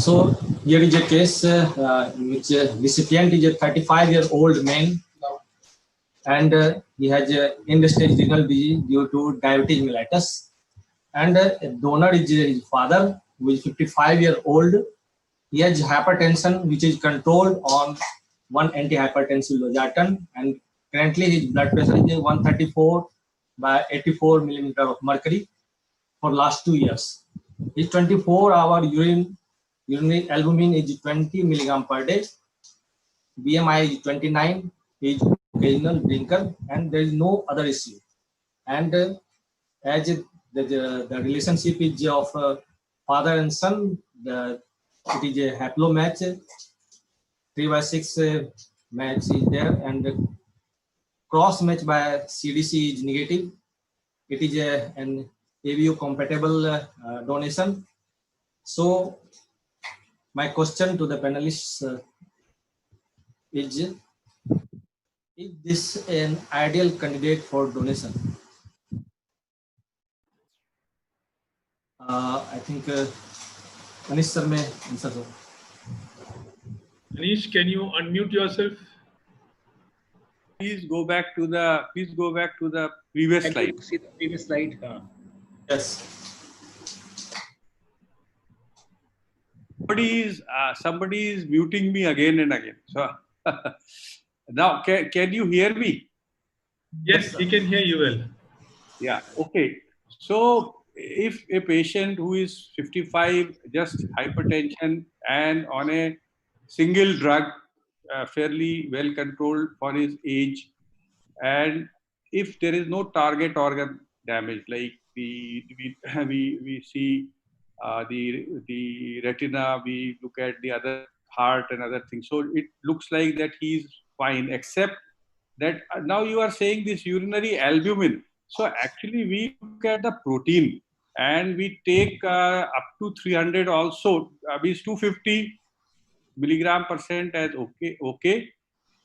So here is a case in which recipient is a 35-year-old man, and he has end-stage renal disease due to diabetes mellitus. And donor is his father, who is 55-year-old. He has hypertension, which is controlled on one antihypertensive losartan, and currently his blood pressure is 134 by 84 millimeter of mercury for last 2 years. His 24-hour urinary albumin is 20 milligram per day. BMI is 29. He is occasional drinker, and there is no other issue. And as the relationship is of father and son, it is a haplo match. 3/6 match is there, and cross match by CDC is negative. It is an AVO compatible donation. So my question to the panelists is this an ideal candidate for donation? I think Manish sir may answer. Manish, can you unmute yourself? Please go back to the previous slide. See the previous slide. Yes. Somebody is muting me again and again. So now can you hear me? Yes, we can hear you well. Yeah. Okay. So if a patient who is 55, just hypertension and on a single drug, fairly well controlled for his age, and if there is no target organ damage, like we see the retina, we look at the other heart and other things. So it looks like that he's fine, except that now you are saying this urinary albumin. So actually we look at the protein and we take up to 300 also, means 250 milligram percent as okay.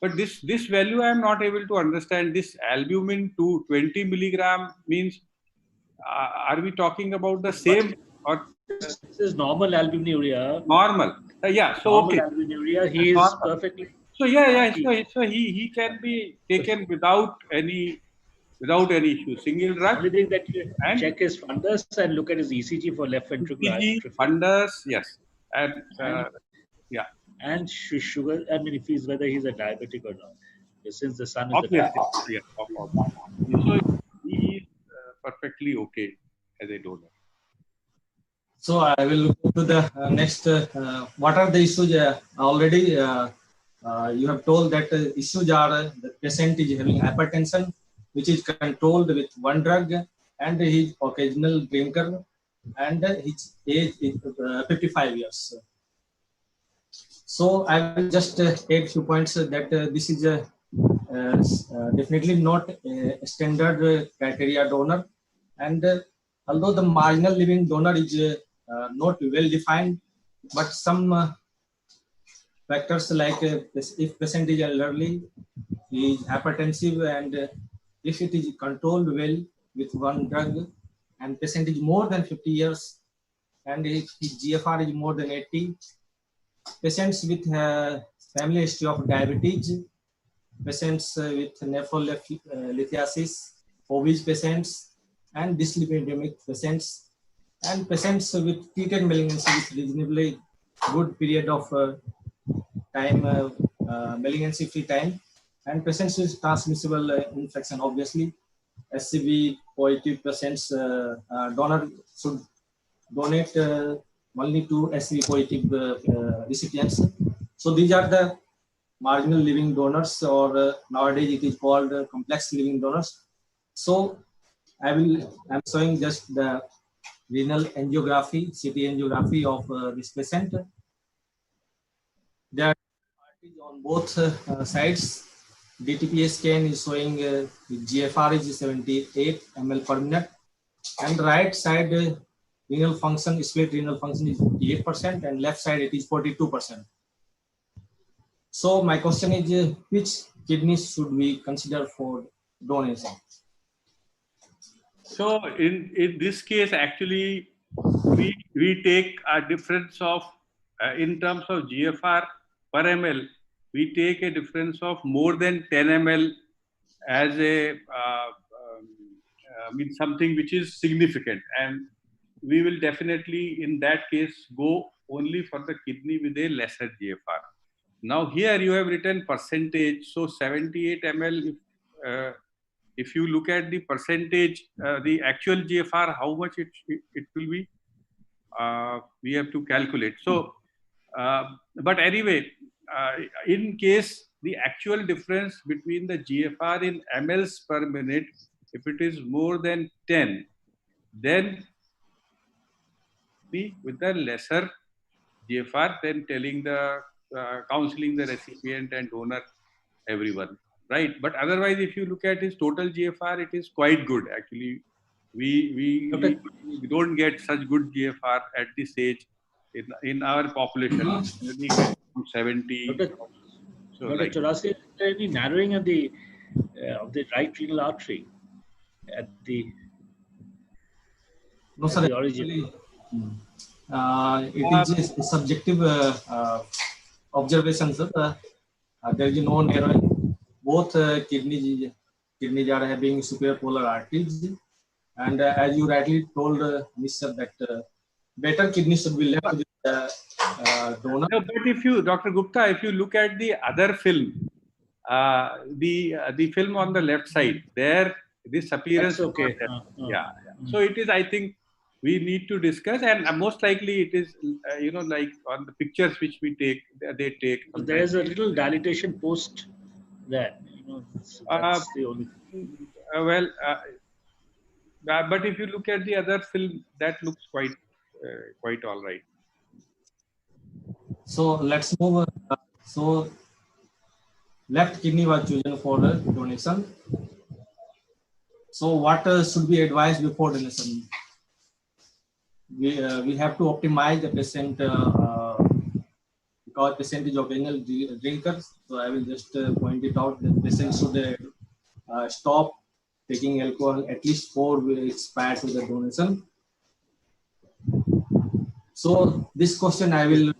But this value I am not able to understand. This albumin to 20 milligram means, are we talking about the same or? This is normal albuminuria. Normal. Yeah. So normal okay. albuminuria. He is Normal. perfectly. So yeah. So he can be taken without any issue. Single drug. Only thing that you check his fundus and look at his ECG for left ventricular hypertrophy. Fundus, yes, and yeah. And sugar. I mean, whether he's a diabetic or not, since the son is Okay. a diabetic. Yeah. So he is perfectly okay as a donor. So I will go to the next. What are the issues? Already you have told that issues are the patient is having hypertension, which is controlled with one drug, and his occasional drinker, and his age is 55 years. So I will just take few points that this is definitely not a standard criteria donor, and although the marginal living donor is not well defined, but some factors like if patient is elderly, he is hypertensive, and if it is controlled well with one drug, and patient is more than 50 years, and if his GFR is more than 80, patients with family history of diabetes, patients with nephrolithiasis, obese patients, and dyslipidemic patients, and patients with treated malignancy with reasonably good period of time, malignancy free time, and patients with transmissible infection. Obviously, SCV positive patients, donor should donate only to SCV positive recipients. So these are the marginal living donors, or nowadays it is called complex living donors. So I'm showing just the renal angiography, CT angiography of this patient. There are parties on both sides. DTPA scan is showing GFR is 78 ml per minute, and right side renal function, split renal function is 58%, and left side it is 42%. So my question is, which kidneys should we consider for donation? So in this case, actually, we take a difference of in terms of GFR per ml, we take a difference of more than 10 ml as a means something which is significant, and we will definitely in that case go only for the kidney with a lesser GFR. Now here you have written percentage, so 78 ml. If you look at the percentage, the actual GFR, how much it will be, we have to calculate. So, but anyway, in case the actual difference between the GFR in mLs per minute, if it is more than 10, then with the lesser GFR, then telling the counseling the recipient and donor, everyone, right? But otherwise, if you look at his total GFR, it is quite good actually. We don't get such good GFR at this age in our population. We get 70. So Dr. like, Chaurasi, is there any narrowing of the right renal artery at the No, at sir. the origin? Actually, it is a subjective observation, sir. There is no narrowing. Both kidneys are having superior polar arteries, and as you rightly told, Mr. that better kidneys should be left with donor. no, but if you, Dr. Gupta, if you look at the other film, the film on the left side, there this appearance. That's okay. Yeah. So it is, I think, we need to discuss, and most likely it is, like on the pictures which we take, they take. There is a little dilatation post there. That's the only. But if you look at the other film, that looks quite all right. So let's move. So left kidney was chosen for the donation. So what should be advised before donation? We have to optimize the patient because patient is occasional drinker. So I will just point it out. The patient should stop taking alcohol at least 4 weeks prior to the donation. So this question I will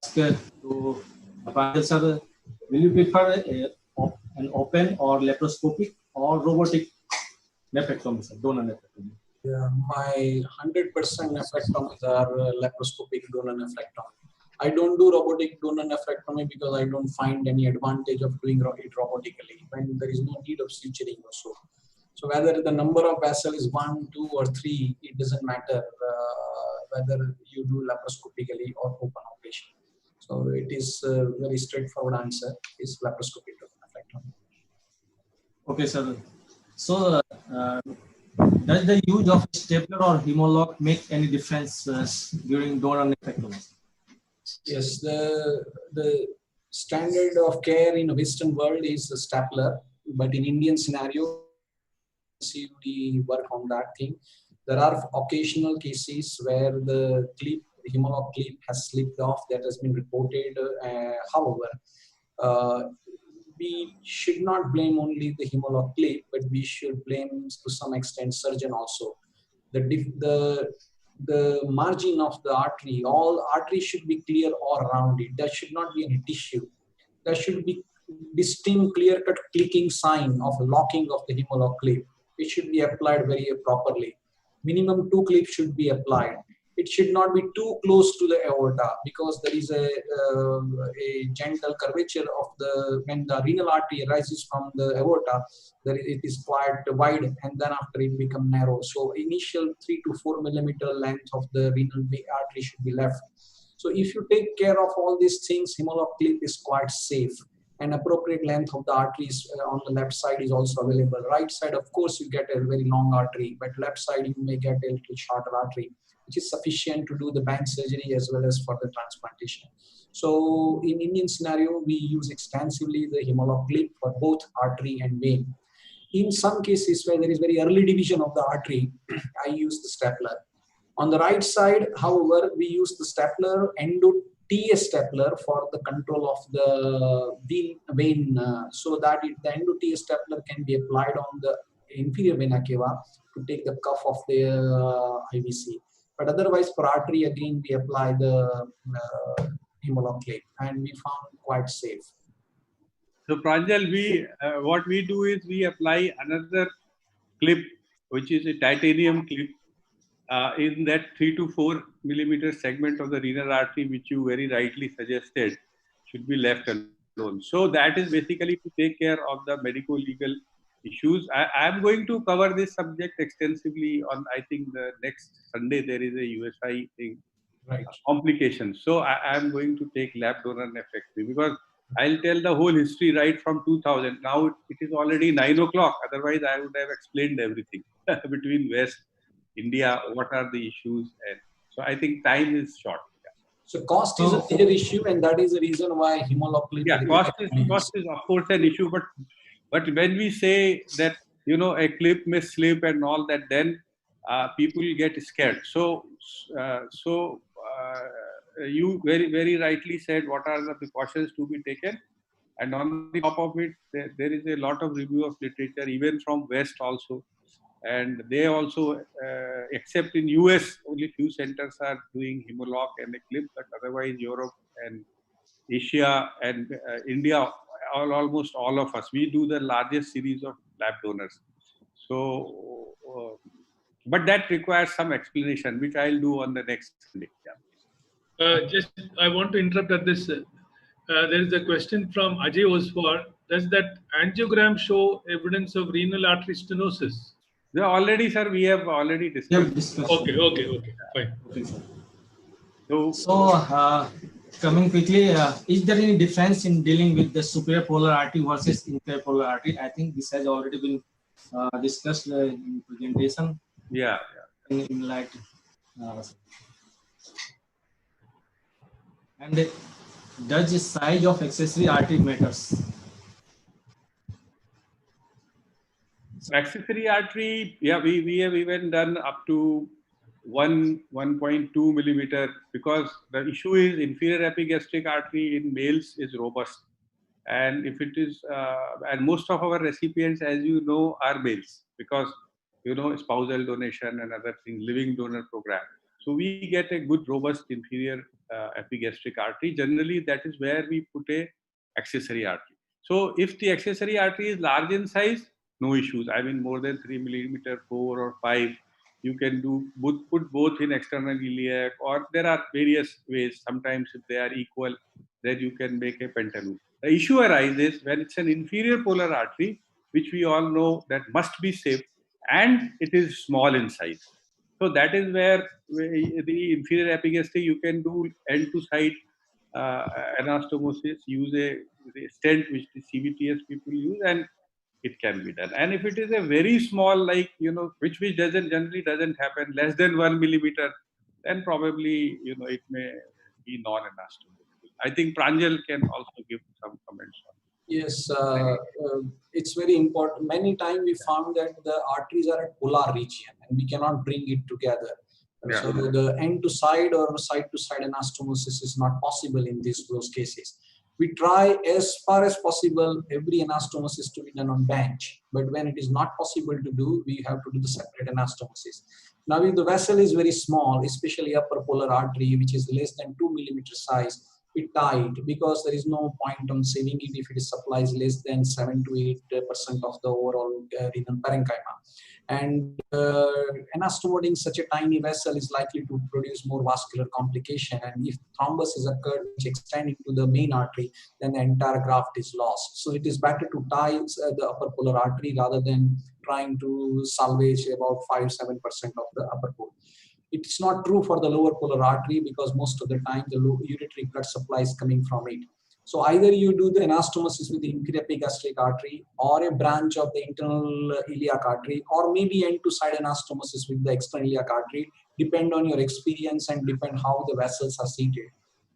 ask to Apandal sir. Will you prefer an open or laparoscopic or robotic nephrectomy, sir? Donor nephrectomy. Yeah, my 100% nephrectomies are laparoscopic donor nephrectomy. I don't do robotic donor nephrectomy because I don't find any advantage of doing it robotically when there is no need of suturing also. So whether the number of vessels is 1, 2, or 3, it doesn't matter whether you do laparoscopically or open operation. So it is a very straightforward answer, is laparoscopic donor nephrectomy. Okay, sir. So does the use of stapler or Hem-o-lok make any difference during donor nephrectomy? Yes, the standard of care in the Western world is the stapler, but in Indian scenario, we work on that thing. There are occasional cases where the Hem-o-lok clip has slipped off, that has been reported. However, we should not blame only the Hem-o-lok clip, but we should blame to some extent surgeon also. The margin of the artery, all arteries should be clear all around it. There should not be any tissue. There should be distinct, clear-cut clicking sign of locking of the Hem-o-lok clip. It should be applied very properly. Minimum 2 clips should be applied. It should not be too close to the aorta because there is a gentle curvature of when the renal artery arises from the aorta, it is quite wide and then after it becomes narrow. So initial 3 to 4 millimeter length of the renal artery should be left. So if you take care of all these things, Hem-o-lok clip is quite safe. And appropriate length of the arteries on the left side is also available. Right side, of course, you get a very long artery, but left side you may get a little shorter artery, which is sufficient to do the band surgery as well as for the transplantation. So in Indian scenario, we use extensively the Hem-o-lok clip for both artery and vein. In some cases where there is very early division of the artery, I use the stapler. On the right side, however, we use the stapler, endo-TS stapler for the control of the vein so that the endo-TS stapler can be applied on the inferior vena cava to take the cuff of the IVC. But otherwise, for artery, again, we apply the Hemlock clip, and we found quite safe. So Pranjal, what we do is we apply another clip, which is a titanium clip, in that 3 to 4 millimeter segment of the renal artery, which you very rightly suggested should be left alone. So that is basically to take care of the medico-legal issues. I am going to cover this subject extensively on, I think, the next Sunday. There is a USI thing, Right. complications. So I am going to take lab donor nephrectomy, because I'll tell the whole history right from 2000. Now it is already 9 o'clock. Otherwise, I would have explained everything between West, India, what are the issues. And so I think time is short. So cost is a major issue, and that is the reason why Hemlock clip. Yeah, cost is of course an issue, but when we say that, you know, a clip may slip and all that, then people get scared. So you very rightly said what are the precautions to be taken, and on the top of it, there is a lot of review of literature, even from West also, and they also, except in US, only few centers are doing Hemlock and a clip, but otherwise Europe and Asia and India, almost all of us, we do the largest series of lab donors. So, but that requires some explanation, which I'll do on the next Sunday. Yeah. I want to interrupt at this. There is a question from Ajay Oswar. Does that angiogram show evidence of renal artery stenosis? Yeah, already, sir, we have already discussed. Okay, fine. Okay, sir. So, coming quickly, is there any difference in dealing with the superior polar artery versus inferior polar artery? I think this has already been discussed in presentation. Yeah. In like, and does the size of accessory artery matters? Accessory artery, yeah, we have even done up to 1.2 millimeter, because the issue is inferior epigastric artery in males is robust, and if it is, and most of our recipients, as you know, are males, because, you know, spousal donation and other things, living donor program. So we get a good robust inferior epigastric artery. Generally, that is where we put a accessory artery. So if the accessory artery is large in size, no issues. I mean, more than 3 millimeter, 4 or 5, you can put both in external iliac, or there are various ways. Sometimes if they are equal, then you can make a pentalume. The issue arises when it's an inferior polar artery, which we all know that must be safe, and it is small in size. So that is where the inferior epigastric, you can do end to side anastomosis, use a stent which the CVTS people use, and it can be done. And if it is a very small, like, you know, which generally doesn't happen, less than 1 millimeter, then probably, you know, it may be non-anastomosis. I think Pranjal can also give some comments on it. Yes, it's very important. Many times we found that the arteries are at polar region and we cannot bring it together. Yeah. So the end to side or side to side anastomosis is not possible in those cases. We try as far as possible every anastomosis to be done on bench, but when it is not possible to do, we have to do the separate anastomosis. Now, if the vessel is very small, especially upper polar artery, which is less than 2 millimeter size, it tight, because there is no point on saving it if it supplies less than 7 to 8% of the overall renal parenchyma. And anastomoting such a tiny vessel is likely to produce more vascular complication. And if thrombus is occurred which extend into the main artery, then the entire graft is lost. So it is better to tie the upper polar artery rather than trying to salvage about 5-7% of the upper polar. It's not true for the lower polar artery, because most of the time the urinary blood supply is coming from it. So either you do the anastomosis with the inferior epigastric artery, or a branch of the internal iliac artery, or maybe end to side anastomosis with the external iliac artery, depend on your experience and depend how the vessels are seated.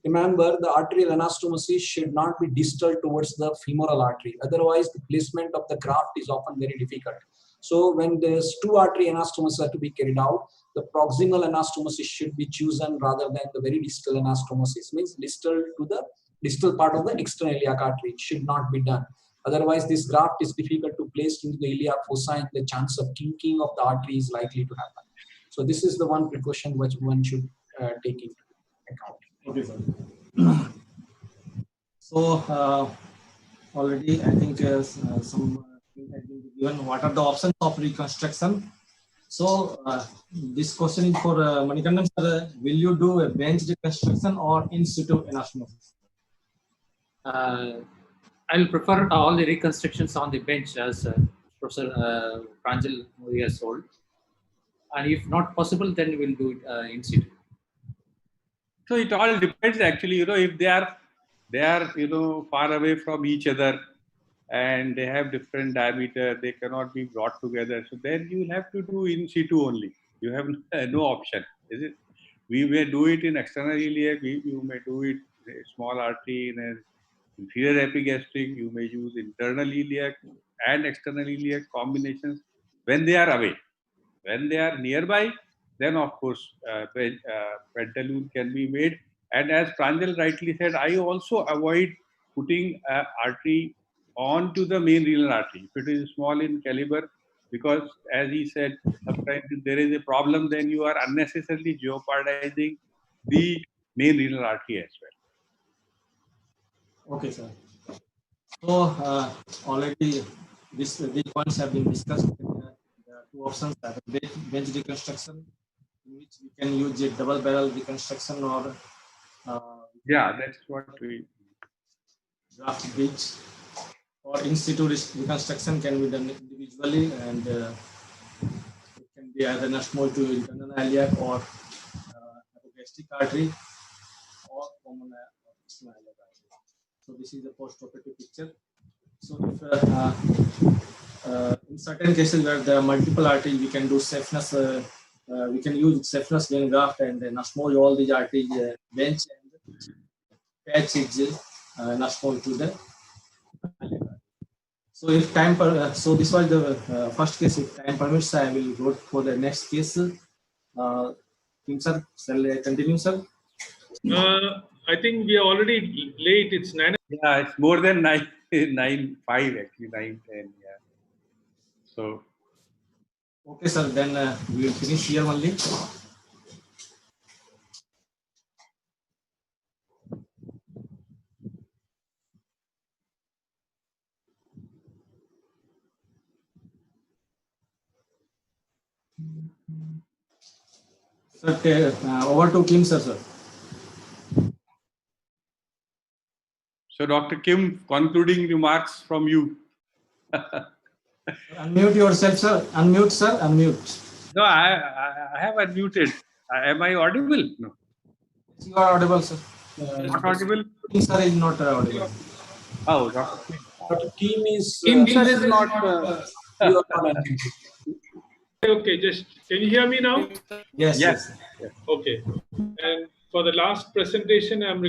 Remember, the arterial anastomosis should not be distal towards the femoral artery. Otherwise, the placement of the graft is often very difficult. So when there's two artery anastomosis are to be carried out, the proximal anastomosis should be chosen rather than the very distal anastomosis. Means distal to the distal part of the external iliac artery. It should not be done. Otherwise, this graft is difficult to place into the iliac fossa, and the chance of kinking of the artery is likely to happen. So this is the one precaution which one should take into account. Okay, sir. So already I think some has been given. What are the options of reconstruction? So this question is for Manikandan sir. Will you do a bench reconstruction or in situ anastomosis? I'll prefer all the reconstructions on the bench, as Professor Pranjal has told. And if not possible, then we'll do it in situ. So it all depends actually, if they are, far away from each other and they have different diameter, they cannot be brought together. So then you will have to do in situ only. You have no option, is it? We may do it in external iliac, you may do it in a small artery, in an inferior epigastric, you may use internal iliac and external iliac combinations when they are away. When they are nearby, then of course pantaloon can be made. And as Pranjal rightly said, I also avoid putting artery onto the main renal artery if it is small in caliber, because as he said, sometimes if there is a problem, then you are unnecessarily jeopardizing the main renal artery as well. Okay, sir. So already these points have been discussed. There are two options: that bench reconstruction, in which we can use a double barrel reconstruction, or Yeah, that's what we. graft bridge, or in situ reconstruction can be done individually, and it can be either anastomosis to internal iliac or epigastric artery or common external iliac artery. So this is the post-operative picture. So if in certain cases where there are multiple arteries, we can do Cephalus. We can use Cephalus vein graft and anastomosis all these arteries, bench and patch is anastomosis to the. So if time so this was the first case. If time permits, I will go for the next case. Kim sir, shall I continue, sir? I think we are already late. It's 9. Yeah, it's more than 9:05 actually, 9:10. Yeah. So. Okay, sir. Then we will finish here only. Sir, over to Kim sir. So, Dr. Kim, concluding remarks from you. Unmute yourself, sir. Unmute, sir. Unmute. No, I have unmuted. Am I audible? No. You are audible, sir. Not audible? Kim sir is not audible. Oh, Dr. Kim. Dr. Kim is. Kim sir is not. You are not unmuted. Okay, just can you hear me now? Yes. Yes. Okay. And for the last presentation, I'm